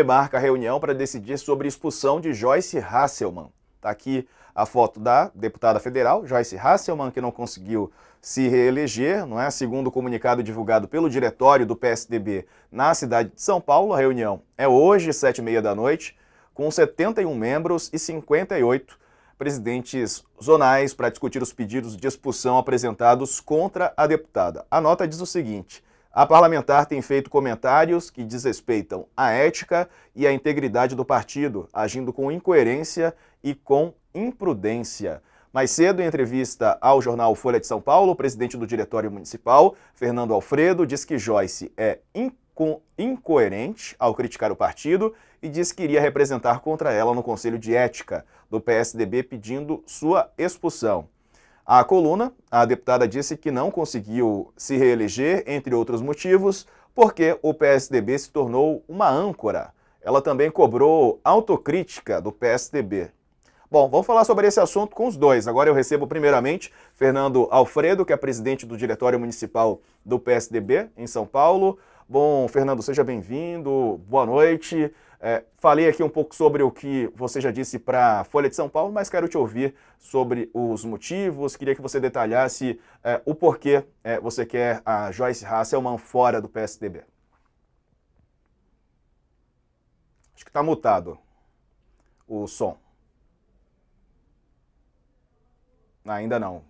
marca a reunião para decidir sobre expulsão de Joyce Hasselmann. Está aqui a foto da deputada federal, Joyce Hasselmann, que não conseguiu se reeleger, não é? Segundo o comunicado divulgado pelo diretório do PSDB na cidade de São Paulo, a reunião é hoje, 7h30 da noite, com 71 membros e 58 presidentes zonais para discutir os pedidos de expulsão apresentados contra a deputada. A nota diz o seguinte: a parlamentar tem feito comentários que desrespeitam a ética e a integridade do partido, agindo com incoerência e com imprudência. Mais cedo, em entrevista ao jornal Folha de São Paulo, o presidente do Diretório Municipal, Fernando Alfredo, diz que Joyce é incoerente ao criticar o partido e diz que iria representar contra ela no Conselho de Ética do PSDB pedindo sua expulsão. À coluna, a deputada disse que não conseguiu se reeleger, entre outros motivos, porque o PSDB se tornou uma âncora. Ela também cobrou autocrítica do PSDB. Bom, vamos falar sobre esse assunto com os dois. Agora eu recebo primeiramente Fernando Alfredo, que é presidente do Diretório Municipal do PSDB em São Paulo. Bom, Fernando, seja bem-vindo, boa noite. Falei aqui um pouco sobre o que você já disse para a Folha de São Paulo, mas quero te ouvir sobre os motivos. Queria que você detalhasse o porquê você quer a Joyce Hasselmann fora do PSDB. Acho que está mutado o som. Ainda não.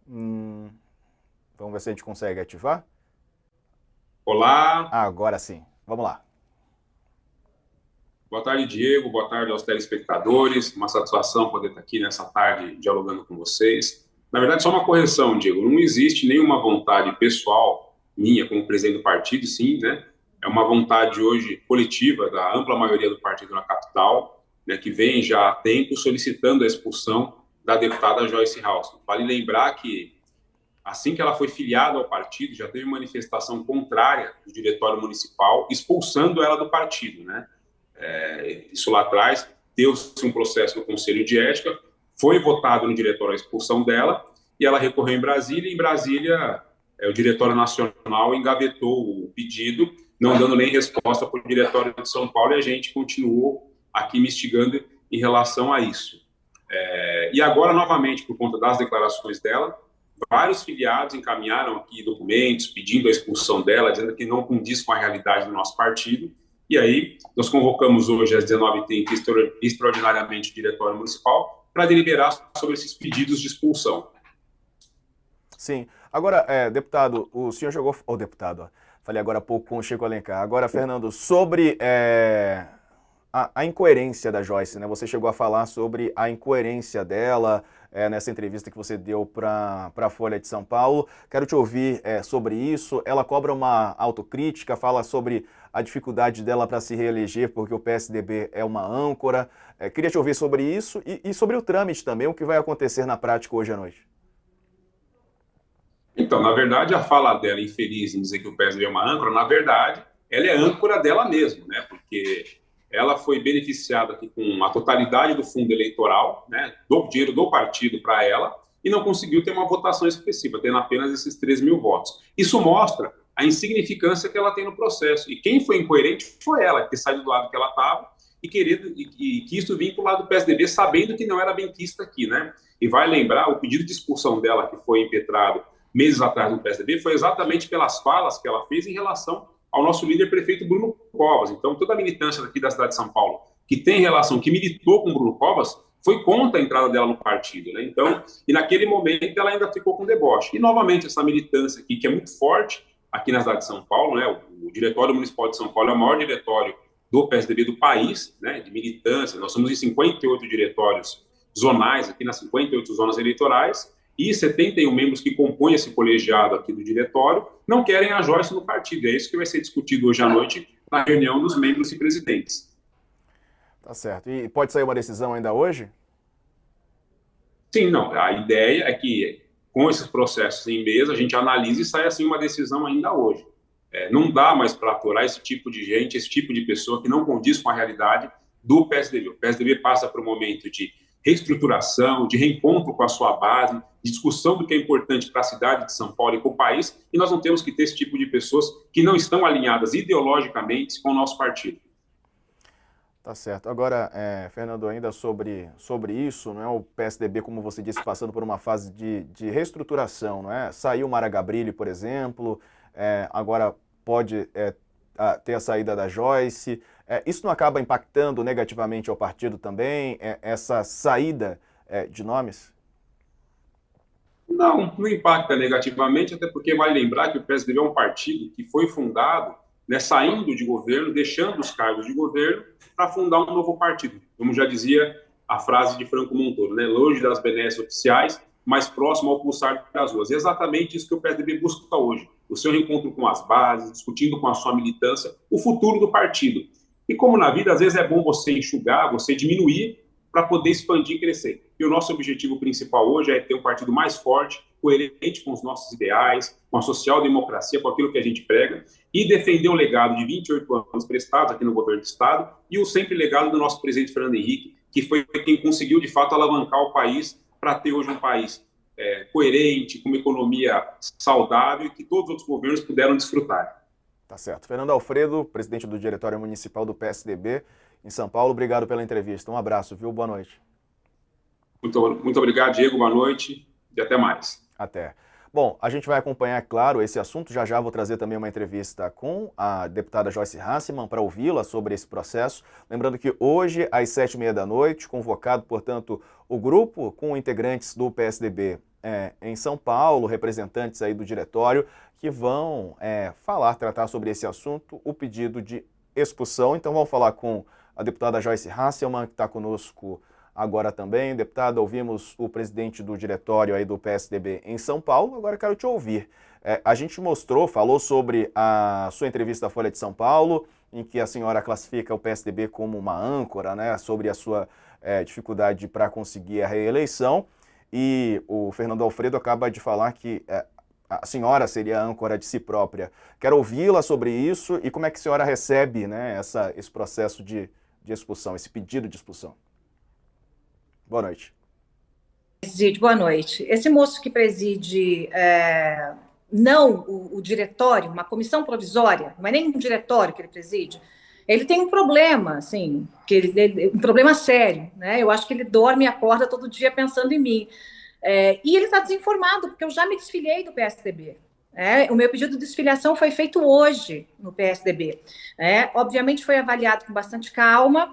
Vamos ver se a gente consegue ativar. Olá. Agora sim. Vamos lá. Boa tarde, Diego. Boa tarde aos telespectadores. Uma satisfação poder estar aqui nessa tarde dialogando com vocês. Na verdade, só uma correção, Diego. Não existe nenhuma vontade pessoal minha como presidente do partido, sim, né? É uma vontade hoje coletiva da ampla maioria do partido na capital, né, que vem já há tempo solicitando a expulsão da deputada Joyce Hasselmann. Vale lembrar que assim que ela foi filiada ao partido, já teve manifestação contrária do diretório municipal, expulsando ela do partido, né? Isso lá atrás, deu-se um processo no Conselho de Ética, foi votado no diretório a expulsão dela, e ela recorreu em Brasília, e em Brasília o Diretório Nacional engavetou o pedido, não dando nem resposta para o Diretório de São Paulo, e a gente continuou aqui me instigando em relação a isso. E agora, novamente, por conta das declarações dela, vários filiados encaminharam aqui documentos pedindo a expulsão dela, dizendo que não condiz com a realidade do nosso partido. E aí, nós convocamos hoje às 19h30 extraordinariamente o Diretório Municipal para deliberar sobre esses pedidos de expulsão. Sim. Agora, deputado, o senhor jogou... deputado, falei agora há pouco com o Chico Alencar. Agora, Fernando, sobre a incoerência da Joyce, né? Você chegou a falar sobre a incoerência dela nessa entrevista que você deu para a Folha de São Paulo. Quero te ouvir sobre isso. Ela cobra uma autocrítica, fala sobre a dificuldade dela para se reeleger porque o PSDB é uma âncora. Queria te ouvir sobre isso e sobre o trâmite também, o que vai acontecer na prática hoje à noite. Então, na verdade, a fala dela infeliz em dizer que o PSDB é uma âncora, na verdade, ela é âncora dela mesma, né? Porque ela foi beneficiada aqui com a totalidade do fundo eleitoral, né, do dinheiro do partido para ela, e não conseguiu ter uma votação expressiva, tendo apenas esses 3 mil votos. Isso mostra a insignificância que ela tem no processo. E quem foi incoerente foi ela, que saiu do lado que ela estava e quis vir para o lado do PSDB, sabendo que não era benquista aqui, né? E vai lembrar, o pedido de expulsão dela, que foi impetrado meses atrás no PSDB, foi exatamente pelas falas que ela fez em relação ao nosso líder prefeito Bruno Covas. Então, toda a militância daqui da cidade de São Paulo, que tem relação, que militou com Bruno Covas, foi contra a entrada dela no partido, né? Então, e naquele momento ela ainda ficou com deboche. E, novamente, essa militância aqui, que é muito forte aqui na cidade de São Paulo, né? O Diretório Municipal de São Paulo é o maior diretório do PSDB do país, né? De militância. Nós somos em 58 diretórios zonais, aqui nas 58 zonas eleitorais, e 71 membros que compõem esse colegiado aqui do diretório não querem a Joyce no partido. É isso que vai ser discutido hoje à noite na reunião dos membros e presidentes. Tá certo. E pode sair uma decisão ainda hoje? Sim, não. A ideia é que, com esses processos em mesa, a gente analise e saia assim uma decisão ainda hoje. Não dá mais para aturar esse tipo de gente, esse tipo de pessoa que não condiz com a realidade do PSDB. O PSDB passa por um momento de reestruturação, de reencontro com a sua base, de discussão do que é importante para a cidade de São Paulo e para o país, e nós não temos que ter esse tipo de pessoas que não estão alinhadas ideologicamente com o nosso partido. Tá certo. Agora, Fernando, ainda sobre isso, não é o PSDB, como você disse, passando por uma fase de reestruturação, não é? Saiu Mara Gabrilli, por exemplo, agora pode ter a saída da Joyce. Isso não acaba impactando negativamente ao partido também, essa saída de nomes? Não, não impacta negativamente, até porque vale lembrar que o PSDB é um partido que foi fundado, né, saindo de governo, deixando os cargos de governo, para fundar um novo partido. Como já dizia a frase de Franco Montoro, né, longe das benesses oficiais, mais próximo ao pulsar das ruas. É exatamente isso que o PSDB busca hoje, o seu reencontro com as bases, discutindo com a sua militância o futuro do partido. E como na vida, às vezes é bom você enxugar, você diminuir, para poder expandir e crescer. E o nosso objetivo principal hoje é ter um partido mais forte, coerente com os nossos ideais, com a social-democracia, com aquilo que a gente prega, e defender o legado de 28 anos prestados aqui no governo do Estado e o sempre legado do nosso presidente Fernando Henrique, que foi quem conseguiu, de fato, alavancar o país para ter hoje um país coerente, com uma economia saudável e que todos os outros governos puderam desfrutar. Tá certo. Fernando Alfredo, presidente do Diretório Municipal do PSDB em São Paulo, obrigado pela entrevista. Um abraço, viu? Boa noite. Muito obrigado, Diego. Boa noite e até mais. Até. Bom, a gente vai acompanhar, claro, esse assunto. Já vou trazer também uma entrevista com a deputada Joyce Hasselmann para ouvi-la sobre esse processo. Lembrando que hoje, às 7h30 da noite, convocado, portanto, o grupo com integrantes do PSDB em São Paulo, representantes aí do diretório, que vão tratar sobre esse assunto, o pedido de expulsão. Então vamos falar com a deputada Joyce Hasselmann, que está conosco agora também. Deputada, ouvimos o presidente do diretório aí do PSDB em São Paulo, agora quero te ouvir. A gente falou sobre a sua entrevista à Folha de São Paulo, em que a senhora classifica o PSDB como uma âncora, né, sobre a sua dificuldade para conseguir a reeleição, e o Fernando Alfredo acaba de falar que a senhora seria a âncora de si própria. Quero ouvi-la sobre isso e como é que a senhora recebe, né, esse processo de expulsão, esse pedido de expulsão. Boa noite. Boa noite. Esse moço que preside não o diretório, uma comissão provisória, não é nem um diretório que ele preside, ele tem um problema, assim, um problema sério, né? Eu acho que ele dorme e acorda todo dia pensando em mim. E ele está desinformado, porque eu já me desfiliei do PSDB. O meu pedido de desfiliação foi feito hoje no PSDB. Obviamente foi avaliado com bastante calma.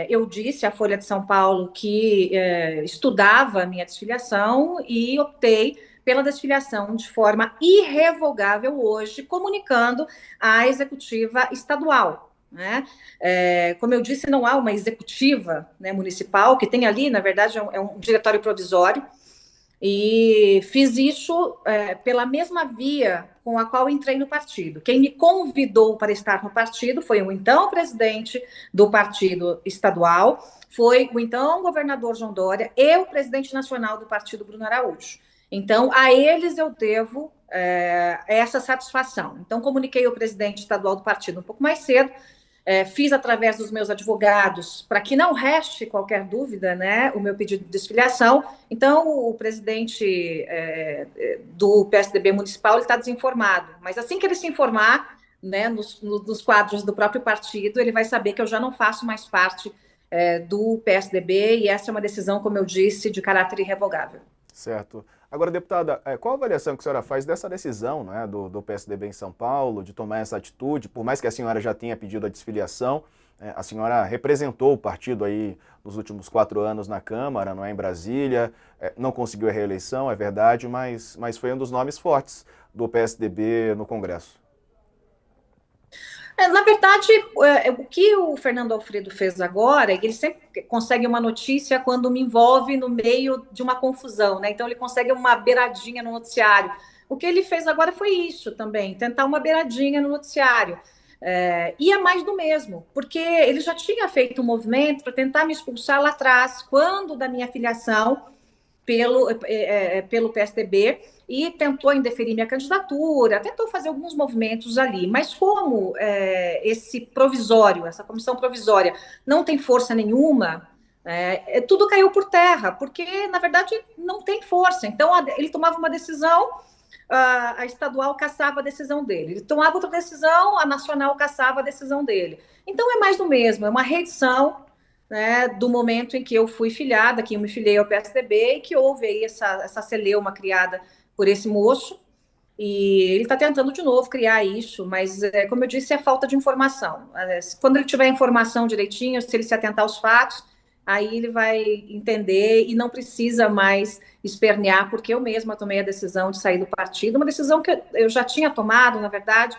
Eu disse à Folha de São Paulo que estudava a minha desfiliação e optei pela desfiliação de forma irrevogável hoje, comunicando à executiva estadual. Como eu disse, não há uma executiva, né, municipal, que tem ali, na verdade, é um diretório provisório, e fiz isso pela mesma via com a qual entrei no partido. Quem me convidou para estar no partido foi o então presidente do partido estadual, foi o então governador João Dória e o presidente nacional do partido, Bruno Araújo. Então, a eles eu devo essa satisfação. Então, comuniquei ao presidente estadual do partido um pouco mais cedo, fiz através dos meus advogados, para que não reste qualquer dúvida, né, o meu pedido de desfiliação. Então, o presidente do PSDB municipal está desinformado, mas assim que ele se informar, né, nos quadros do próprio partido, ele vai saber que eu já não faço mais parte do PSDB, e essa é uma decisão, como eu disse, de caráter irrevogável. Certo. Agora, deputada, qual a avaliação que a senhora faz dessa decisão, né, do PSDB em São Paulo, de tomar essa atitude? Por mais que a senhora já tenha pedido a desfiliação, a senhora representou o partido aí nos últimos 4 anos na Câmara, não é, em Brasília, não conseguiu a reeleição, é verdade, mas foi um dos nomes fortes do PSDB no Congresso. Na verdade, o que o Fernando Alfredo fez agora, ele sempre consegue uma notícia quando me envolve no meio de uma confusão, né? Então ele consegue uma beiradinha no noticiário. O que ele fez agora foi isso também, tentar uma beiradinha no noticiário. E é mais do mesmo, porque ele já tinha feito um movimento para tentar me expulsar lá atrás, quando da minha filiação pelo PSDB, e tentou indeferir minha candidatura, tentou fazer alguns movimentos ali, mas como esse provisório, essa comissão provisória não tem força nenhuma, Tudo caiu por terra, porque, na verdade, não tem força. Então, ele tomava uma decisão, a estadual cassava a decisão dele. Ele tomava outra decisão, a nacional cassava a decisão dele. Então, é mais do mesmo, é uma reedição, né, do momento em que eu fui filiada, que eu me filiei ao PSDB, e que houve aí essa celeuma criada por esse moço, e ele está tentando de novo criar isso, mas, como eu disse, é falta de informação. Quando ele tiver informação direitinho, se ele se atentar aos fatos, aí ele vai entender e não precisa mais espernear, porque eu mesma tomei a decisão de sair do partido, uma decisão que eu já tinha tomado, na verdade,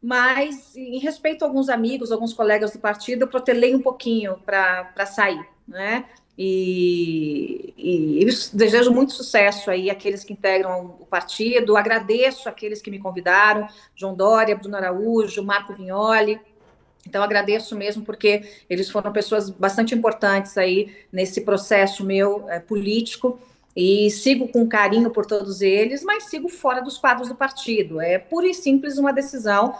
mas em respeito a alguns amigos, alguns colegas do partido, eu protelei um pouquinho para sair, né? E eu desejo muito sucesso aí àqueles que integram o partido, agradeço àqueles que me convidaram, João Dória, Bruno Araújo, Marco Vignoli. Então, agradeço mesmo, porque eles foram pessoas bastante importantes aí nesse processo meu político, e sigo com carinho por todos eles, mas sigo fora dos quadros do partido. É pura e simples uma decisão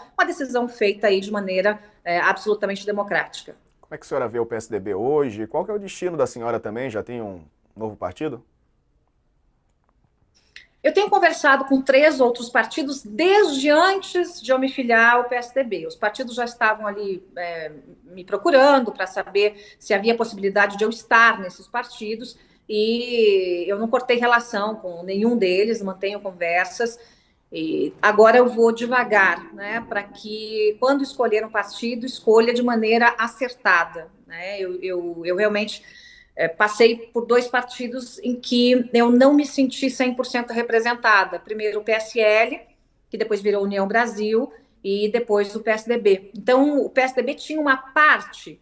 feita aí de maneira absolutamente democrática. Como é que a senhora vê o PSDB hoje? Qual que é o destino da senhora também? Já tem um novo partido? Eu tenho conversado com 3 outros partidos desde antes de eu me filiar ao PSDB. Os partidos já estavam ali me procurando para saber se havia possibilidade de eu estar nesses partidos, e eu não cortei relação com nenhum deles, mantenho conversas. E agora eu vou devagar, né, para que, quando escolher um partido, escolha de maneira acertada, né? Eu realmente passei por 2 partidos em que eu não me senti 100% representada. Primeiro o PSL, que depois virou União Brasil, e depois o PSDB. Então, o PSDB tinha uma parte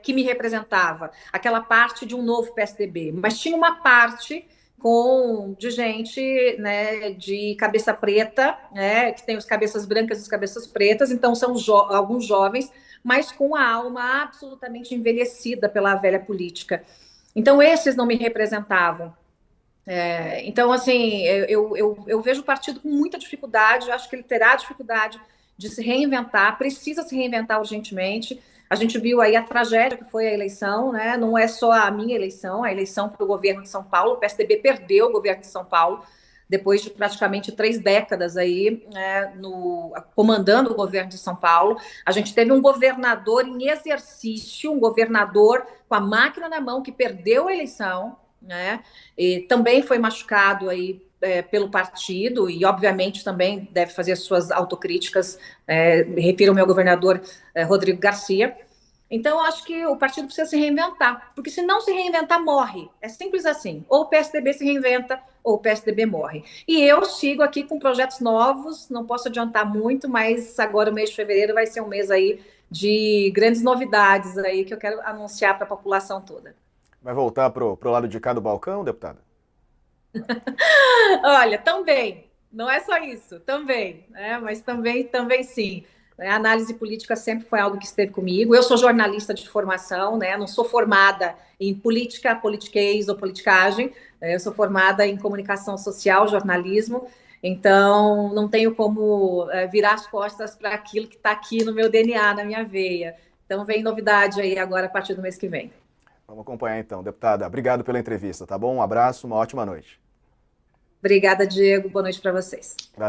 que me representava, aquela parte de um novo PSDB, mas tinha uma parte de gente, né, de cabeça preta, né, que tem os cabeças brancas e os cabeças pretas, então são alguns jovens, mas com a alma absolutamente envelhecida pela velha política. Então, esses não me representavam. Então, assim, eu vejo o partido com muita dificuldade, eu acho que ele terá dificuldade de se reinventar, precisa se reinventar urgentemente. A gente viu aí a tragédia que foi a eleição, né? Não é só a minha eleição, a eleição para o governo de São Paulo. O PSDB perdeu o governo de São Paulo depois de praticamente 3 décadas aí, né, comandando o governo de São Paulo. A gente teve um governador em exercício, um governador com a máquina na mão que perdeu a eleição, né? E também foi machucado aí pelo partido, e obviamente também deve fazer suas autocríticas, me refiro ao meu governador Rodrigo Garcia. Então, acho que o partido precisa se reinventar, porque se não se reinventar, morre. É simples assim. Ou o PSDB se reinventa, ou o PSDB morre. E eu sigo aqui com projetos novos, não posso adiantar muito, mas agora o mês de fevereiro vai ser um mês aí de grandes novidades aí que eu quero anunciar para a população toda. Vai voltar pro lado de cá do balcão, deputada? Olha, também, não é só isso, também, né? Mas também sim. A análise política sempre foi algo que esteve comigo. Eu sou jornalista de formação, né? Não sou formada em política, politiquês ou politicagem. Eu sou formada em comunicação social, jornalismo. Então, não tenho como virar as costas para aquilo que está aqui no meu DNA, na minha veia. Então, vem novidade aí agora a partir do mês que vem. Vamos acompanhar então. Deputada, obrigado pela entrevista, tá bom? Um abraço, uma ótima noite. Obrigada, Diego. Boa noite para vocês. Valeu.